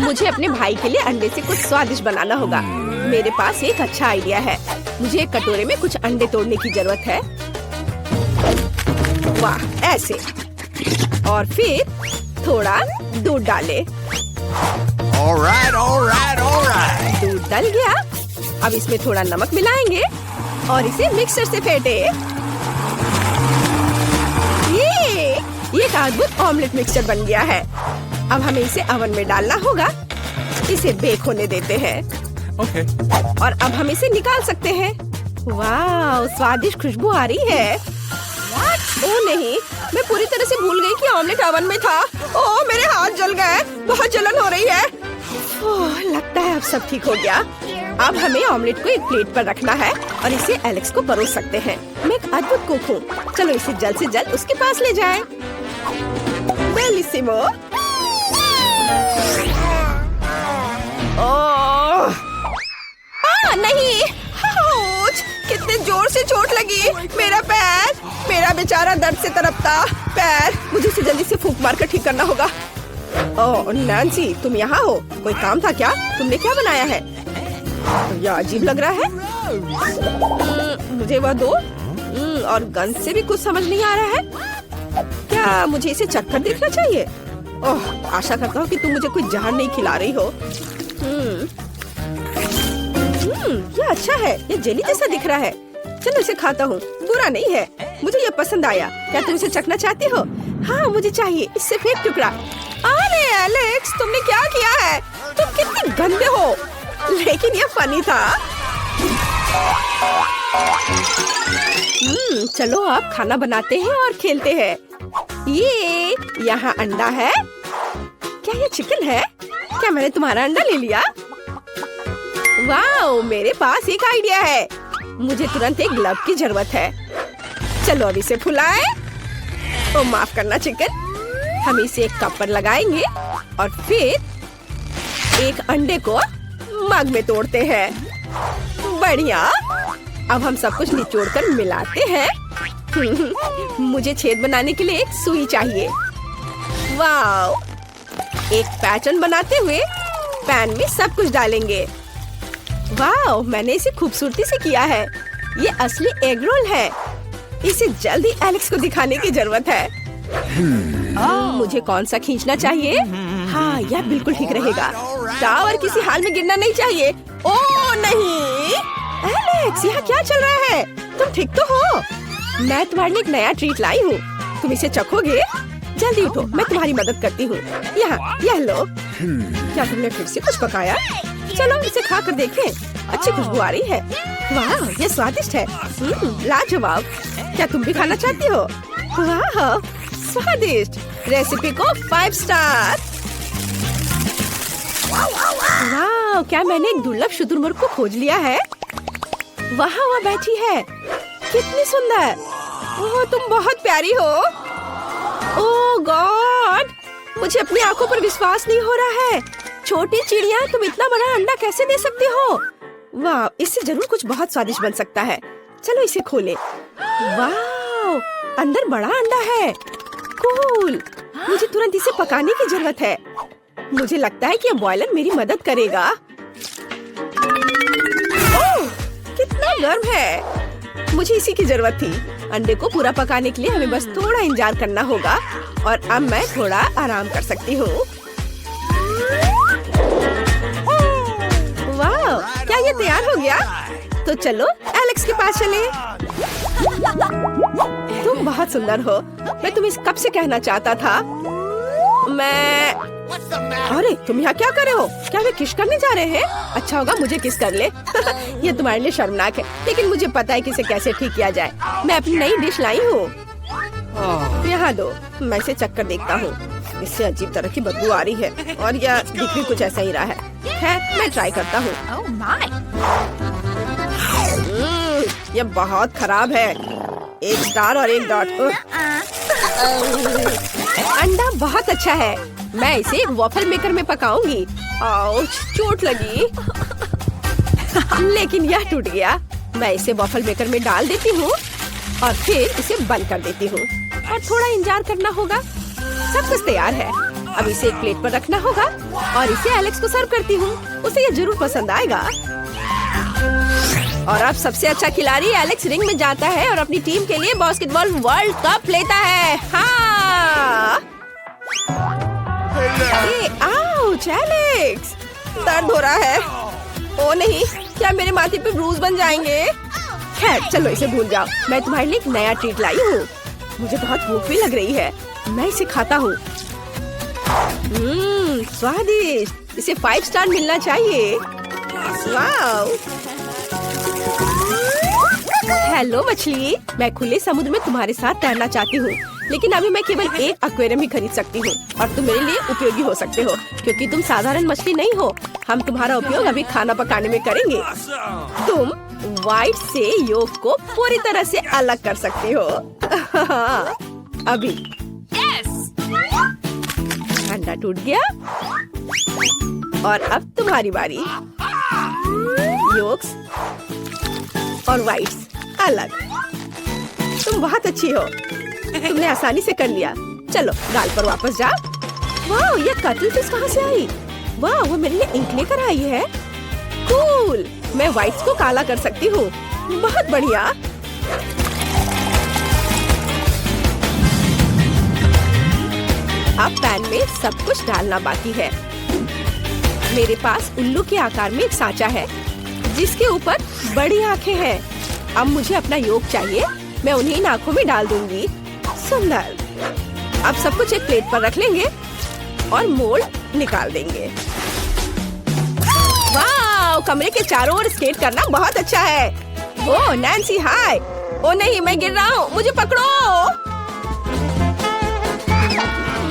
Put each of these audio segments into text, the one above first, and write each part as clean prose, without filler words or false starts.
मुझे अपने भाई के लिए अंडे से कुछ स्वादिष्ट बनाना होगा। मेरे पास एक अच्छा आइडिया है। मुझे एक कटोरे में कुछ अंडे तोड़ने की जरूरत है। वाह, ऐसे। और फिर थोड़ा दूध डाले। दूध डल गया। अब इसमें थोड़ा नमक मिलाएंगे और इसे मिक्सर से फेंटे। ये एक अद्भुत ऑमलेट मिक्सचर बन गया है। अब हमें इसे ओवन में डालना होगा। इसे बेक होने देते हैं। और अब हम इसे निकाल सकते हैं। वाह, स्वादिष्ट खुशबू आ रही है। ओह नहीं, मैं पूरी तरह से भूल गई कि ऑमलेट ओवन में था। ओह, मेरे हाथ जल गए। बहुत जलन हो रही है। ओह, लगता है अब सब ठीक हो गया। अब हमें ऑमलेट को एक प्लेट पर रखना है और इसे एलेक्स को परोस सकते हैं। मैं एक अद्भुत कुक हूँ। चलो इसे जल्द से जल्द उसके पास ले जाएं। बेलिसिमो। ओह, नहीं, कितने जोर से चोट लगी। मेरा पैर, मेरा बेचारा दर्द से तड़पता पैर। मुझे इसे जल्दी से फूंक मार कर ठीक करना होगा। ओह नैन्सी, तुम यहाँ हो? कोई काम था क्या? तुमने क्या बनाया है? यह अजीब लग रहा है। मुझे वह दो। और गंध से भी कुछ समझ नहीं आ रहा है। क्या मुझे इसे चखकर देखना चाहिए? ओह, आशा करता हूँ कि तुम मुझे कोई जहर नहीं खिला रही हो। ये अच्छा है। ये जेली जैसा दिख रहा है। चलो इसे खाता हूँ। बुरा नहीं है। मुझे ये पसंद आया। क्या तुम इसे चखना चाहती हो? हाँ, मुझे चाहिए। इससे फेंक टुकड़ा। अरे एलेक्स, तुमने क्या किया है? तुम कितने गंदे हो। लेकिन ये फनी था। चलो अब खाना बनाते हैं और खेलते हैं। ये यहाँ अंडा है। क्या ये चिकन है? क्या मैंने तुम्हारा अंडा ले लिया? वाह, मेरे पास एक आइडिया है। मुझे तुरंत एक ग्लव की जरूरत है। चलो अब इसे फुलाएं। ओ माफ करना चिकन। हम इसे एक कप पर लगाएंगे और फिर एक अंडे को मग में तोड़ते हैं। बढ़िया। अब हम सब कुछ निचोड़कर मिलाते हैं। मुझे छेद बनाने के लिए एक सुई चाहिए। वाह, एक पैटर्न बनाते हुए पैन में सब कुछ डालेंगे। वाह, मैंने इसे खूबसूरती से किया है। ये असली एग रोल है। इसे जल्दी एलेक्स को दिखाने की जरूरत है। मुझे कौन सा खींचना चाहिए? हाँ, यह बिल्कुल ठीक रहेगा। टावर किसी हाल में गिरना नहीं चाहिए। ओह नहीं, एलेक्स, यहाँ क्या चल रहा है? तुम ठीक तो हो? मैं तुम्हारे लिए एक नया ट्रीट लाई हूँ। तुम इसे चखोगे? जल्दी उठो, मैं तुम्हारी मदद करती हूँ। यहाँ, यह लो। क्या तुमने फिर से कुछ पकाया? चलो इसे खा कर देखें। अच्छी खुशबू आ रही है। वाह, ये स्वादिष्ट है। लाजवाब। क्या तुम भी खाना चाहती हो? वाह, स्वादिष्ट। रेसिपी को 5 स्टार। वाह, क्या मैंने एक दुर्लभ शुतुरमुर्ग को खोज लिया है? वहाँ वह बैठी है। कितनी सुंदर। ओह, तुम बहुत प्यारी हो। ओह गॉड, मुझे अपनी आंखों पर विश्वास नहीं हो रहा है। छोटी चिड़िया, तुम इतना बड़ा अंडा कैसे दे सकती हो? वाह, इससे जरूर कुछ बहुत स्वादिष्ट बन सकता है। चलो इसे खोलें। वाह, अंदर बड़ा अंडा है। कूल। मुझे तुरंत इसे पकाने की जरूरत है। मुझे लगता है कि यह बॉयलर मेरी मदद करेगा। ओह, कितना गर्म है। मुझे इसी की जरूरत थी। अंडे को पूरा पकाने के लिए हमें बस थोड़ा इंतजार करना होगा। और अब मैं थोड़ा आराम कर सकती हूँ। वाह, क्या ये तैयार हो गया? तो चलो एलेक्स के पास चले। तुम बहुत सुंदर हो। मैं तुम्हें कब से कहना चाहता था। अरे तुम यहाँ क्या कर रहे हो? क्या वे किस करने जा रहे हैं? अच्छा होगा मुझे किस कर ले। ये तुम्हारे लिए शर्मनाक है, लेकिन मुझे पता है कि इसे कैसे ठीक किया जाए। मैं अपनी नई डिश लाई हूँ। यहाँ दो, मैं इसे चक्कर देखता हूँ। इससे अजीब तरह की बदबू आ रही है और यह दिख भी कुछ ऐसा ही रहा है। खैर, मैं ट्राई करता हूँ। यह बहुत खराब है। 1 स्टार और 1 डॉट। अंडा बहुत अच्छा है। मैं इसे एक वॉफल मेकर में पकाऊंगी। आउच, चोट लगी। लेकिन यह टूट गया। मैं इसे वॉफल मेकर में डाल देती हूँ और फिर इसे बंद कर देती हूँ। और थोड़ा इंतजार करना होगा। सब कुछ तैयार है। अब इसे एक प्लेट पर रखना होगा और इसे एलेक्स को सर्व करती हूँ। उसे ये जरूर पसंद आएगा। और अब सबसे अच्छा खिलाड़ी एलेक्स रिंग में जाता है और अपनी टीम के लिए बास्केटबॉल वर्ल्ड कप लेता है। हाँ। आउच एलेक्स, दर्द हो रहा है। ओ नहीं, क्या मेरे माथे पे ब्रूज बन जाएंगे? खैर चलो इसे भूल जाओ। मैं तुम्हारे लिए एक नया ट्रीट लाई हूँ। मुझे बहुत भूख भी लग रही है। मैं इसे खाता हूँ। स्वादिष्ट, इसे 5 स्टार मिलना चाहिए। वाओ। हेलो मछली, मैं खुले समुद्र में तुम्हारे साथ तैरना चाहती हूँ, लेकिन अभी मैं केवल एक एक्वेरियम ही खरीद सकती हूँ और तुम मेरे लिए उपयोगी हो सकते हो क्योंकि तुम साधारण मछली नहीं हो। हम तुम्हारा उपयोग अभी खाना पकाने में करेंगे। तुम व्हाइट से योक को पूरी तरह से अलग कर सकते हो। अभी अंडा टूट गया और अब तुम्हारी बारी। योक्स और व्हाइट्स अलग। तुम बहुत अच्छी हो। तुमने आसानी से कर लिया। चलो गाल पर वापस जाओ। वाह, ये कटल फिश कहाँ से आई? वाह, वो मेरे लिए इंक लेकर आई है। कूल। मैं व्हाइट्स को काला कर सकती हूँ। बहुत बढ़िया। अब पैन में सब कुछ डालना बाकी है। मेरे पास उल्लू के आकार में एक सांचा है जिसके ऊपर बड़ी आंखें हैं। अब मुझे अपना योग चाहिए। मैं उन्हीं इन आंखों में डाल दूंगी। सुंदर। अब सब कुछ एक प्लेट पर रख लेंगे और मोल्ड निकाल देंगे। वाह, कमरे के चारों ओर स्केट करना बहुत अच्छा है। ओ नैन्सी, हाय। ओ नहीं, मैं गिर रहा हूँ, मुझे पकड़ो।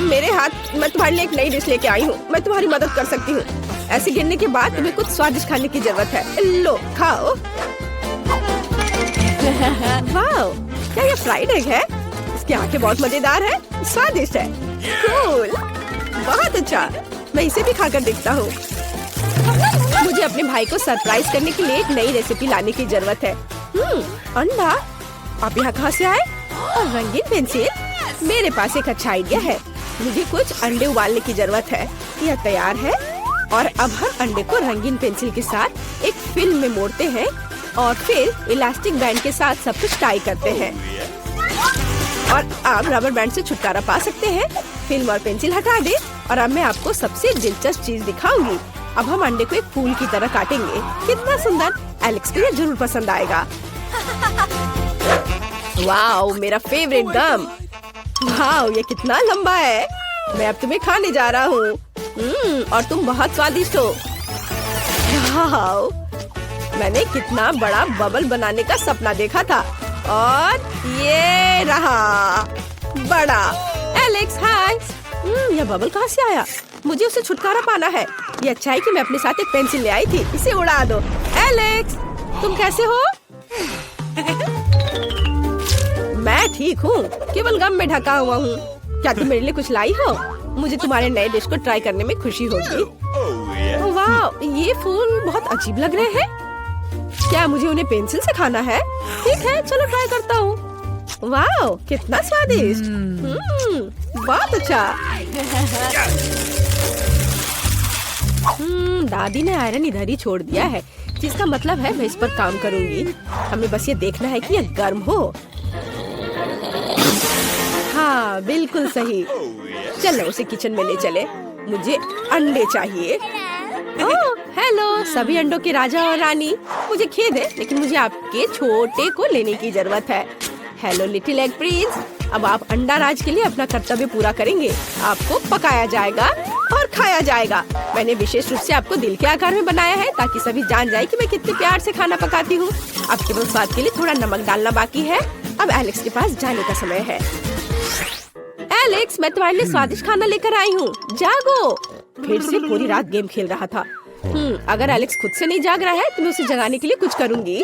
मेरे हाथ। मैं तुम्हारे लिए एक नई डिश लेके आई हूँ। मैं तुम्हारी मदद कर सकती हूँ। ऐसे गिरने के बाद तुम्हें कुछ स्वादिष्ट खाने की जरूरत है। लो खाओ। वाओ, क्या ये फ्राइड एग है? इसकी आंखें बहुत मजेदार है, स्वादिष्ट है। कूल, बहुत अच्छा। मैं इसे भी खाकर देखता हूँ। मुझे अपने भाई को सरप्राइज करने के लिए एक नई रेसिपी लाने की जरूरत है। अंडा, आप यहाँ कहाँ से आए? और रंगीन पेंसिल। मेरे पास एक अच्छा आइडिया है। मुझे कुछ अंडे उबालने की जरूरत है। यह तैयार है और अब हर अंडे को रंगीन पेंसिल के साथ एक फिल्म में मोड़ते हैं और फिर इलास्टिक बैंड के साथ सब कुछ टाई करते हैं। और आप रबर बैंड से छुटकारा पा सकते हैं। फिल्म और पेंसिल हटा दे और अब मैं आपको सबसे दिलचस्प चीज दिखाऊंगी। अब हम अंडे को एक फूल की तरह काटेंगे। कितना सुंदर। एलेक्स को ये जरूर पसंद आएगा। वाओ, मेरा फेवरेट गम। वाओ, ये कितना लंबा है। मैं अब तुम्हें खाने जा रहा हूँ। और तुम बहुत स्वादिष्ट हो। वाओ, मैंने कितना बड़ा बबल बनाने का सपना देखा था और ये रहा बड़ा। एलेक्स, हाय। यह बबल कहाँ से आया? मुझे उसे छुटकारा पाना है। ये अच्छा है कि मैं अपने साथ एक पेंसिल ले आई थी। इसे उड़ा दो। एलेक्स, तुम कैसे हो? मैं ठीक हूँ, केवल गम में ढका हुआ हूँ। क्या तुम मेरे लिए कुछ लाई हो? मुझे तुम्हारे नए डिश को ट्राई करने में खुशी होगी। वाह, ये फूल बहुत अजीब लग रहे हैं। क्या मुझे उन्हें पेंसिल से खाना है? ठीक है, चलो ट्राई करता हूँ। वाह, कितना स्वादिष्ट। बहुत अच्छा। दादी ने आयरन इधर ही छोड़ दिया है, जिसका मतलब है मैं इस पर काम करूँगी। हमें बस ये देखना है कि यह गर्म हो। हाँ, बिल्कुल सही। चलो उसे किचन में ले चले। मुझे अंडे चाहिए। ओह, हेलो सभी अंडों के राजा और रानी। मुझे खेद है, लेकिन मुझे आपके छोटे को लेने की जरूरत है। Hello little egg Prince. अब आप अंडा राज के लिए अपना कर्तव्य पूरा करेंगे। आपको पकाया जाएगा और खाया जाएगा। मैंने विशेष रूप से आपको दिल के आकार में बनाया है ताकि सभी जान जाए कि मैं कितने प्यार से खाना पकाती हूँ। अब केवल स्वाद के लिए थोड़ा नमक डालना बाकी है। अब एलेक्स के पास जाने का समय है। एलेक्स, मैं तुम्हारे लिए स्वादिष्ट खाना लेकर आई हूँ। जागो। फिर से पूरी रात गेम खेल रहा था। अगर एलेक्स खुद से नहीं जाग रहा है तो मैं उसे जगाने के लिए कुछ करूँगी।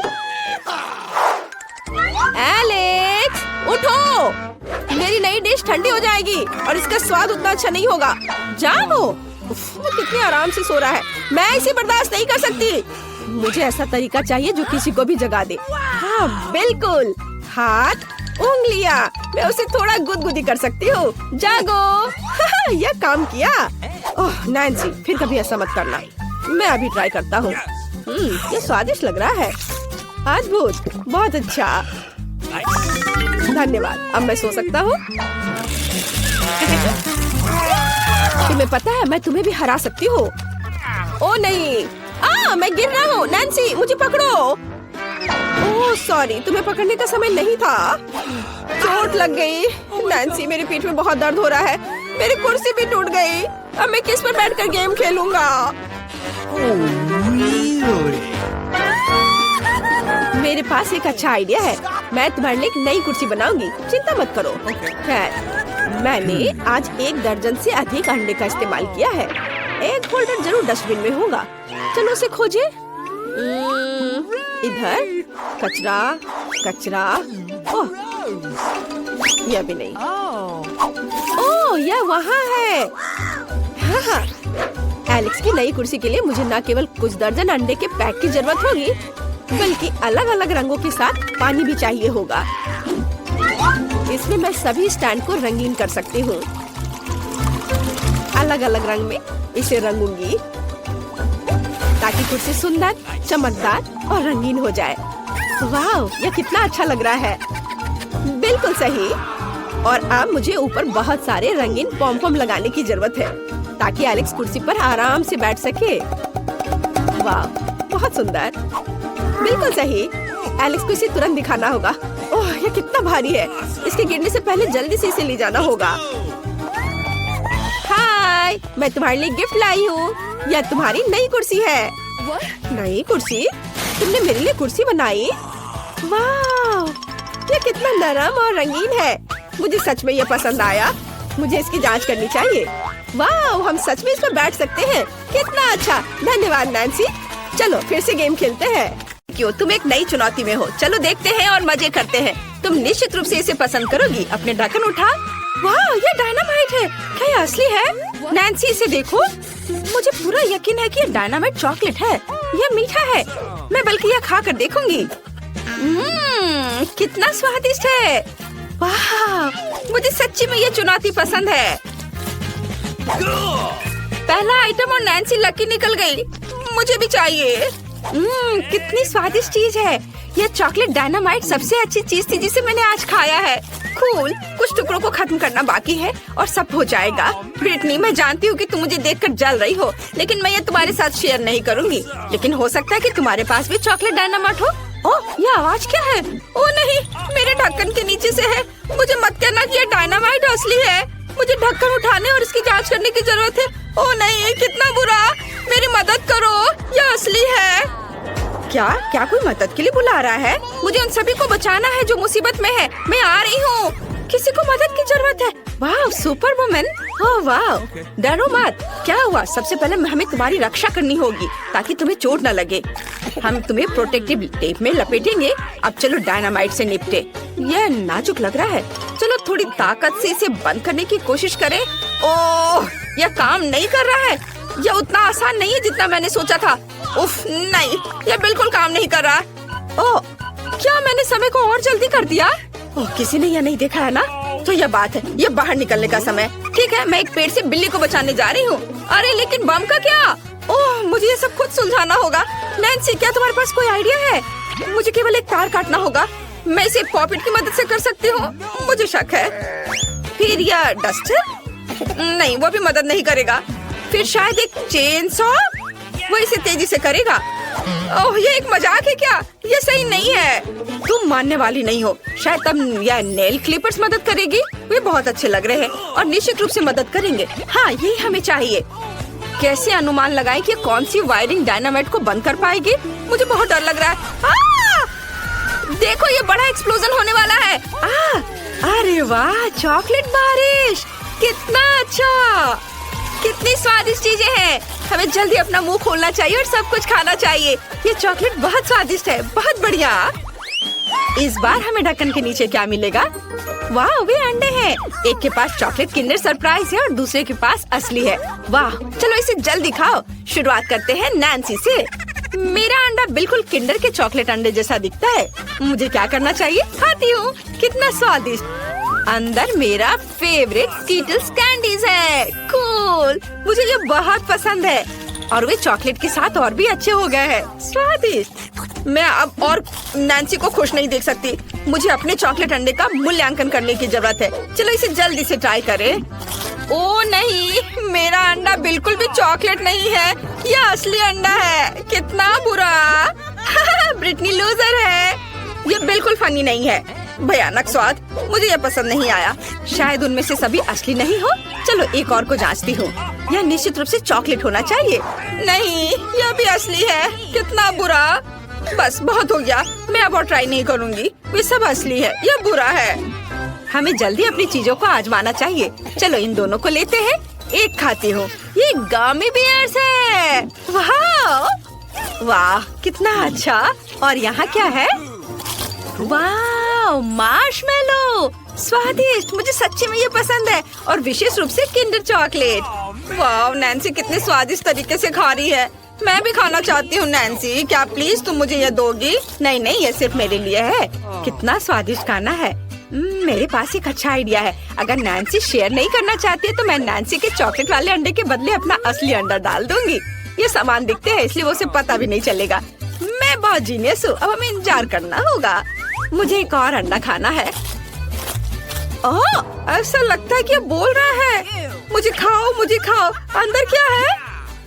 एलेक्स, उठो। मेरी नई डिश ठंडी हो जाएगी और इसका स्वाद उतना अच्छा नहीं होगा। जागो। वो कितने आराम से सो रहा है। मैं इसे बर्दाश्त नहीं कर सकती। मुझे ऐसा तरीका चाहिए जो किसी को भी जगा दे। हाँ बिल्कुल। हाथ उंगलियां, मैं उसे थोड़ा गुदगुदी कर सकती हूँ। जागो। यह काम किया। ओह नैन्सी, फिर कभी ऐसा मत करना। मैं अभी ट्राई करता हूँ। ये स्वादिष्ट लग रहा है। अद्भुत, बहुत अच्छा। धन्यवाद। अब मैं सो सकता हूँ। तुम्हें पता है मैं तुम्हें भी हरा सकती हूँ। ओ नहीं, मैं गिर रहा हूँ। नैन्सी, मुझे पकड़ो। ओह सॉरी, तुम्हें पकड़ने का समय नहीं था। चोट लग गई। नैन्सी, मेरी पीठ में बहुत दर्द हो रहा है। मेरी कुर्सी भी टूट गई। अब मैं किस पर बैठकर गेम खेलूंगा? मेरे पास एक अच्छा आइडिया है। मैं तुम्हारे लिए एक नई कुर्सी बनाऊंगी। चिंता मत करो। खैर, मैंने आज 1 दर्जन से अधिक अंडे का इस्तेमाल किया है। एक होल्डर जरूर डस्टबिन में होगा। चलो उसे खोजे। इधर कचरा, कचरा। ओह, यह भी नहीं। ओह, यह वहाँ है। हाँ, एलेक्स की नई कुर्सी के लिए मुझे न केवल कुछ दर्जन अंडे के पैक की जरूरत होगी, बल्कि अलग अलग रंगों के साथ पानी भी चाहिए होगा। इसमें मैं सभी स्टैंड को रंगीन कर सकती हूँ। अलग अलग रंग में इसे रंगूंगी ताकि कुर्सी सुंदर, चमकदार और रंगीन हो जाए। वाह, यह कितना अच्छा लग रहा है। बिल्कुल सही। और अब मुझे ऊपर बहुत सारे रंगीन पॉम-पॉम लगाने की जरूरत है ताकि एलेक्स कुर्सी पर आराम से बैठ सके। वाह, बहुत सुंदर। बिल्कुल सही। एलेक्स को इसे तुरंत दिखाना होगा। ओह, यह कितना भारी है। इसके गिरने से पहले जल्दी से इसे ले जाना होगा। हाय, मैं तुम्हारे लिए गिफ्ट लाई हूँ। यह तुम्हारी नई कुर्सी है। नई कुर्सी? तुमने मेरे लिए कुर्सी बनाई? वाह, यह कितना नरम और रंगीन है। मुझे सच में यह पसंद आया। मुझे इसकी जांच करनी चाहिए। वाह, हम सच में इस पर बैठ सकते हैं। कितना अच्छा। धन्यवाद नैन्सी। चलो फिर से गेम खेलते हैं। क्यों, तुम एक नई चुनौती में हो। चलो देखते हैं और मजे करते हैं। तुम निश्चित रूप से इसे पसंद करोगी। अपने ढक्कन उठा। वाह, ये डायनामाइट है। क्या ये असली है? नैन्सी, इसे देखो। मुझे पूरा यकीन है कि ये डायनामाइट चॉकलेट है। यह मीठा है। मैं बल्कि यह खा कर देखूंगी। कितना स्वादिष्ट है। वाह, मुझे सच्ची में ये चुनौती पसंद है। पहला आइटम और नैन्सी लकी निकल गई। मुझे भी चाहिए। कितनी स्वादिष्ट चीज है। यह चॉकलेट डायनामाइट सबसे अच्छी चीज थी जिसे मैंने आज खाया है। कूल। कुछ टुकड़ों को खत्म करना बाकी है और सब हो जाएगा। ब्रिटनी, मैं जानती हूँ कि तुम मुझे देखकर जल रही हो, लेकिन मैं ये तुम्हारे साथ शेयर नहीं करूँगी। लेकिन हो सकता है कि तुम्हारे पास भी चॉकलेट डायनामाइट हो। ओह, ये आवाज क्या है? ओह नहीं, मेरे ढक्कन के नीचे से है। मुझे मत कहना कि ये डायनामाइट असली है। मुझे ढक्कन उठाने और इसकी जांच करने की जरूरत है। ओह नहीं, कितना बुरा। मेरी मदद करो, यह असली है। क्या कोई मदद के लिए बुला रहा है? मुझे उन सभी को बचाना है जो मुसीबत में है। मैं आ रही हूँ। किसी को मदद की जरूरत है। वाह, सुपर वुमन। ओह वाह, डरो मत। क्या हुआ? सबसे पहले हमें तुम्हारी रक्षा करनी होगी ताकि तुम्हें चोट न लगे। हम तुम्हें प्रोटेक्टिव टेप में लपेटेंगे। अब चलो डायनामाइट से निपटे। यह नाजुक लग रहा है। चलो थोड़ी ताकत से इसे बंद करने की कोशिश करें। ओह, यह काम नहीं कर रहा है। यह उतना आसान नहीं है जितना मैंने सोचा था। उफ, नहीं, यह बिल्कुल काम नहीं कर रहा। ओह, क्या मैंने समय को और जल्दी कर दिया? ओह, किसी ने यह नहीं देखा है ना? तो यह बात है। यह बाहर निकलने का समय। ठीक है, मैं एक पेड़ से बिल्ली को बचाने जा रही हूँ। अरे लेकिन बम का क्या? ओह, मुझे ये सब खुद सुलझाना होगा। नैन्सी, क्या तुम्हारे पास कोई आइडिया है? मुझे केवल एक तार काटना होगा। मैं इसे पॉपिट की मदद से कर सकती हूँ। मुझे शक है। फिर यह डस्टर? नहीं, वो भी मदद नहीं करेगा। फिर शायद एक चेन सॉ? वो इसे तेजी से करेगा। ओह, ये एक मजाक है क्या? ये सही नहीं है। तुम मानने वाली नहीं हो। शायद तब यह नेल क्लिपर्स मदद करेगी। वे बहुत अच्छे लग रहे हैं और निश्चित रूप से मदद करेंगे। हाँ, यही हमें चाहिए। कैसे अनुमान लगाएं कि कौन सी वायरिंग डायनामाइट को बंद कर पाएगी? मुझे बहुत डर लग रहा है। देखो, ये बड़ा एक्सप्लोजन होने वाला है। अरे वाह, चॉकलेट बारिश। कितना अच्छा। कितनी स्वादिष्ट चीजें हैं। हमें जल्दी अपना मुंह खोलना चाहिए और सब कुछ खाना चाहिए। ये चॉकलेट बहुत स्वादिष्ट है। बहुत बढ़िया। इस बार हमें ढक्कन के नीचे क्या मिलेगा? वाह, वे अंडे हैं। एक के पास चॉकलेट किंडर सरप्राइज है और दूसरे के पास असली है। वाह, चलो इसे जल्दी खाओ। शुरुआत करते हैं नैन्सी से। मेरा अंडा बिल्कुल किंडर के चॉकलेट अंडे जैसा दिखता है। मुझे क्या करना चाहिए? खाती हूँ। कितना स्वादिष्ट। अंदर मेरा फेवरेट स्कीटल्स कैंडीज है। कूल, मुझे ये बहुत पसंद है और वे चॉकलेट के साथ और भी अच्छे हो गए हैं। स्वादिष्ट। मैं अब और नैन्सी को खुश नहीं देख सकती। मुझे अपने चॉकलेट अंडे का मूल्यांकन करने की जरूरत है। चलो इसे जल्दी से ट्राई करें। ओ नहीं, मेरा अंडा बिल्कुल भी चॉकलेट नहीं है, यह असली अंडा है। कितना बुरा। ब्रिटनी लूजर है। ये बिल्कुल फनी नहीं है। भयानक स्वाद, मुझे यह पसंद नहीं आया। शायद उनमें से सभी असली नहीं हो। चलो एक और को जांचती हूँ। यह निश्चित रूप से चॉकलेट होना चाहिए। नहीं, यह भी असली है। कितना बुरा। बस बहुत हो गया, मैं अब और ट्राई नहीं करूँगी। वे सब असली है, यह बुरा है। हमें जल्दी अपनी चीजों को आजमाना चाहिए। चलो इन दोनों को लेते हैं। एक खाती हूँ। ये गमी बियर्स है। वाह वाह, कितना अच्छा। और यहाँ क्या है? वाह, मार्शमेलो। स्वादिष्ट, मुझे सच्ची में ये पसंद है और विशेष रूप से किंडर चॉकलेट। वाह, नैन्सी कितने स्वादिष्ट तरीके से खा रही है। मैं भी खाना चाहती हूँ। नैन्सी, क्या प्लीज तुम मुझे ये दोगी? नहीं नहीं, ये सिर्फ मेरे लिए है। कितना स्वादिष्ट खाना है। मेरे पास एक अच्छा आइडिया है। अगर नैन्सी शेयर नहीं करना चाहती है तो मैं नैन्सी के चॉकलेट वाले अंडे के बदले अपना असली अंडा डाल दूंगी। ये सामान दिखते हैं इसलिए वो उसे पता भी नहीं चलेगा। मैं बहुत जीनियस हूँ। अब हमें इंतजार करना होगा। मुझे एक और अंडा खाना है। ओह, ऐसा लगता है कि ये बोल रहा है, मुझे खाओ मुझे खाओ। अंदर क्या है?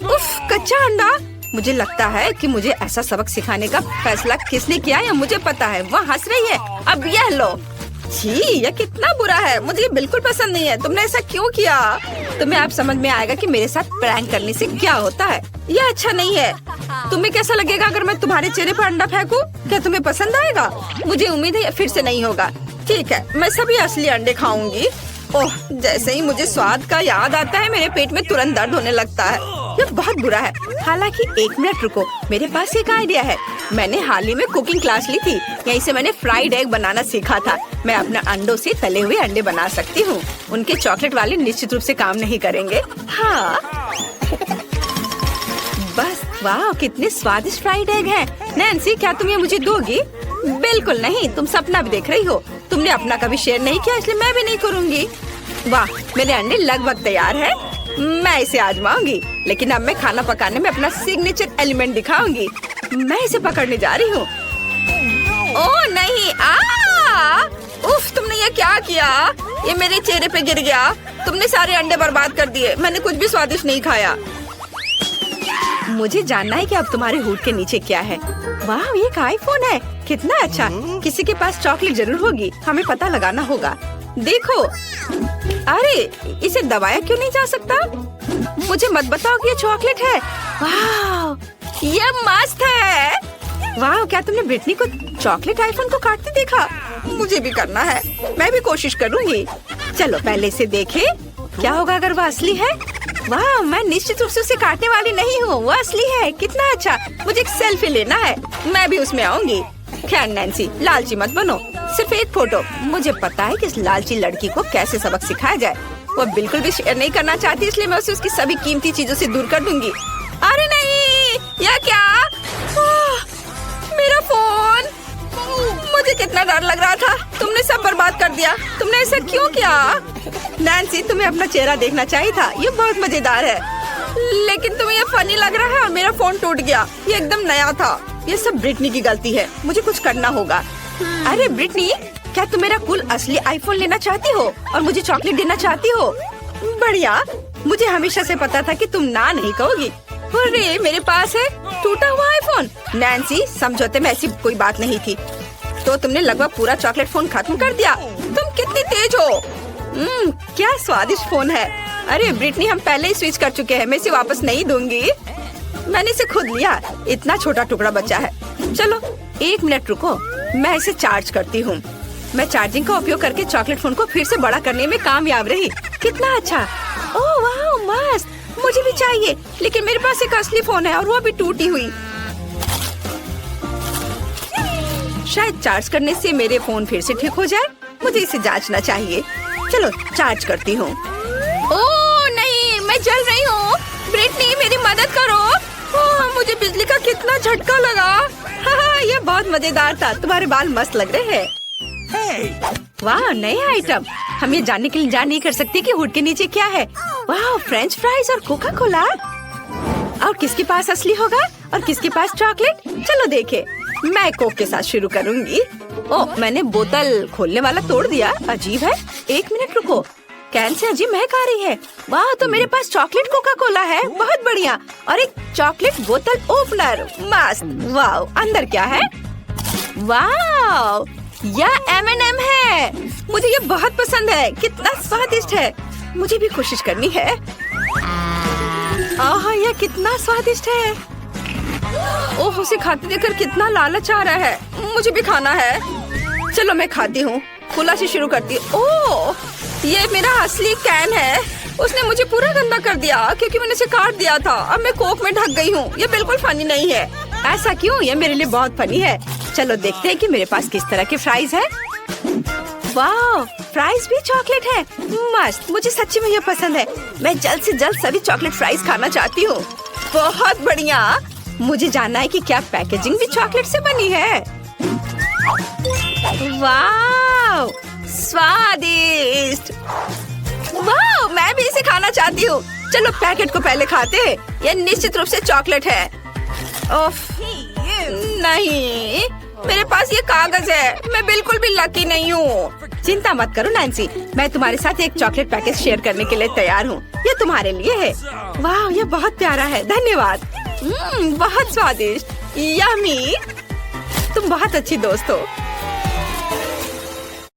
उफ, कच्चा अंडा। मुझे लगता है कि मुझे ऐसा सबक सिखाने का फैसला किसने किया है मुझे पता है। वह हंस रही है। अब यह लो। छी, यह कितना बुरा है। मुझे ये बिल्कुल पसंद नहीं है। तुमने ऐसा क्यों किया? तुम्हें अब समझ में आएगा कि मेरे साथ प्रैंक करने से क्या होता है। यह अच्छा नहीं है। तुम्हें कैसा लगेगा अगर मैं तुम्हारे चेहरे पर अंडा फेंकूं? क्या तुम्हें पसंद आएगा? मुझे उम्मीद है फिर से नहीं होगा। ठीक है, मैं सभी असली अंडे खाऊंगी। ओह, जैसे ही मुझे स्वाद का याद आता है मेरे पेट में तुरंत दर्द होने लगता है। यह बहुत बुरा है। हालांकि एक मिनट रुको, मेरे पास एक आइडिया है। मैंने हाल ही में कुकिंग क्लास ली थी। यहीं से मैंने फ्राइड एग बनाना सीखा था। मैं अपने अंडों से तले हुए अंडे बना सकती हूँ। उनके चॉकलेट वाले निश्चित रूप से काम नहीं करेंगे। हाँ बस, वाह, कितने स्वादिष्ट फ्राइड एग हैं। नैन्सी, क्या तुम ये मुझे दोगी? बिल्कुल नहीं, तुम सपना भी देख रही हो। तुमने अपना कभी शेयर नहीं किया इसलिए मैं भी नहीं करूँगी। वाह, मेरे अंडे लगभग तैयार है। मैं इसे आजमाऊंगी, लेकिन अब मैं खाना पकाने में अपना सिग्नेचर एलिमेंट दिखाऊंगी। मैं इसे पकड़ने जा रही हूँ। ओह नहीं, उफ, तुमने ये क्या किया? ये मेरे चेहरे पे गिर गया। तुमने सारे अंडे बर्बाद कर दिए। मैंने कुछ भी स्वादिष्ट नहीं खाया। मुझे जानना है कि अब तुम्हारे हुड के नीचे क्या है। वाह, ये एक आईफोन है। कितना अच्छा। किसी के पास चॉकलेट जरूर होगी। हमें पता लगाना होगा। देखो, अरे इसे दबाया क्यों नहीं जा सकता? मुझे मत बताओ कि ये चॉकलेट है। वाह, ये मस्त है। वाह, क्या तुमने ब्रिटनी को चॉकलेट आईफोन को काटते देखा? मुझे भी करना है। मैं भी कोशिश करूंगी। चलो पहले इसे देखें। क्या होगा अगर वो असली है? वाह, मैं निश्चित रूप से उसे काटने वाली नहीं हूँ। वो असली है। कितना अच्छा। मुझे एक सेल्फी लेना है। मैं भी उसमें आऊंगी। खैर नैन्सी, लालची मत बनो। सिर्फ एक फोटो। मुझे पता है कि इस लालची लड़की को कैसे सबक सिखाया जाए। वो बिल्कुल भी शेयर नहीं करना चाहती, इसलिए मैं उसे उसकी सभी कीमती चीजों से दूर कर दूंगी। अरे नहीं, यह क्या? मेरा फोन। मुझे कितना डर लग रहा था। तुमने सब बर्बाद कर दिया। तुमने ऐसा क्यों किया? नैन्सी, तुम्हें अपना चेहरा देखना चाहिए था। ये बहुत मजेदार है, लेकिन तुम्हें ये फनी लग रहा है और मेरा फोन टूट गया। ये एकदम नया था। ये सब ब्रिटनी की गलती है। मुझे कुछ करना होगा। अरे ब्रिटनी, क्या तुम मेरा कूल असली आईफोन लेना चाहती हो और मुझे चॉकलेट देना चाहती हो? बढ़िया, मुझे हमेशा से पता था कि तुम ना नहीं कहोगी। अरे मेरे पास है टूटा हुआ आईफोन। नैन्सी, समझौते में ऐसी कोई बात नहीं थी। तो तुमने लगभग पूरा चॉकलेट फोन खत्म कर दिया। तुम कितनी तेज हो। क्या स्वादिष्ट फोन है। अरे ब्रिटनी, हम पहले ही स्विच कर चुके हैं। मैं इसे वापस नहीं दूंगी। मैंने इसे खुद लिया। इतना छोटा टुकड़ा बचा है। चलो 1 मिनट रुको, मैं इसे चार्ज करती हूँ। मैं चार्जिंग का उपयोग करके चॉकलेट फोन को फिर से बड़ा करने में कामयाब रही। कितना अच्छा। ओह वाह, मस्त। मुझे भी चाहिए, लेकिन मेरे पास एक असली फोन है और वो भी टूटी हुई। शायद चार्ज करने से मेरे फोन फिर से ठीक हो जाए। मुझे इसे जांचना चाहिए। चलो चार्ज करती हूँ। मैं जल रही हूँ। ब्रिटनी, मेरी मदद करो। मुझे बिजली का कितना झटका लगा। हाँ, ये बहुत मजेदार था। तुम्हारे बाल मस्त लग रहे हैं। वाह, नए आइटम। हम ये जानने के लिए इंतजार नहीं कर सकते कि हुड के नीचे क्या है। वाह, फ्रेंच फ्राइज और कोका कोला। और किसके पास असली होगा और किसके पास चॉकलेट? चलो देखे। मैं कोक के साथ शुरू करूंगी। ओह, मैंने बोतल खोलने वाला तोड़ दिया। अजीब है। 1 मिनट रुको। कैन से अजीब महक आ रही है। वाह, तो मेरे पास चॉकलेट कोका कोला है। बहुत बढ़िया। और एक चॉकलेट बोतल ओपनर। मस्त। वाह, अंदर क्या है? वाह, यह M&M है। मुझे ये बहुत पसंद है। कितना स्वादिष्ट है। मुझे भी कोशिश करनी है। आहा, यह कितना स्वादिष्ट है। ओह, उसे खाते देखकर कितना लालच आ रहा है। मुझे भी खाना है। चलो मैं खाती हूँ। कोला से शुरू करती हूँ। ओह, ये मेरा असली कैन है। उसने मुझे पूरा गंदा कर दिया क्योंकि मैंने इसे काट दिया था। अब मैं कोक में ढक गई हूँ। ये बिल्कुल फनी नहीं है। ऐसा क्यों? ये मेरे लिए बहुत फनी है। चलो देखते हैं कि मेरे पास किस तरह के फ्राइज है। वाह, फ्राइज भी चॉकलेट है। मस्त। मुझे सच्ची में ये पसंद है। मैं जल्द से जल्द सभी चॉकलेट फ्राइज खाना चाहती हूँ। बहुत बढ़िया। मुझे जानना है कि क्या पैकेजिंग भी चॉकलेट से बनी है। वाह, स्वादिष्ट। वाह, मैं भी इसे खाना चाहती हूँ। चलो पैकेट को पहले खाते हैं। यह निश्चित रूप से चॉकलेट है। ओफ, नहीं, मेरे पास ये कागज है। मैं बिल्कुल भी लकी नहीं हूँ। चिंता मत करो नैन्सी, मैं तुम्हारे साथ एक चॉकलेट पैकेज शेयर करने के लिए तैयार हूँ। ये तुम्हारे लिए है। वाह, ये बहुत प्यारा है। धन्यवाद। बहुत स्वादिष्ट। यम्मी। तुम बहुत अच्छी दोस्त हो।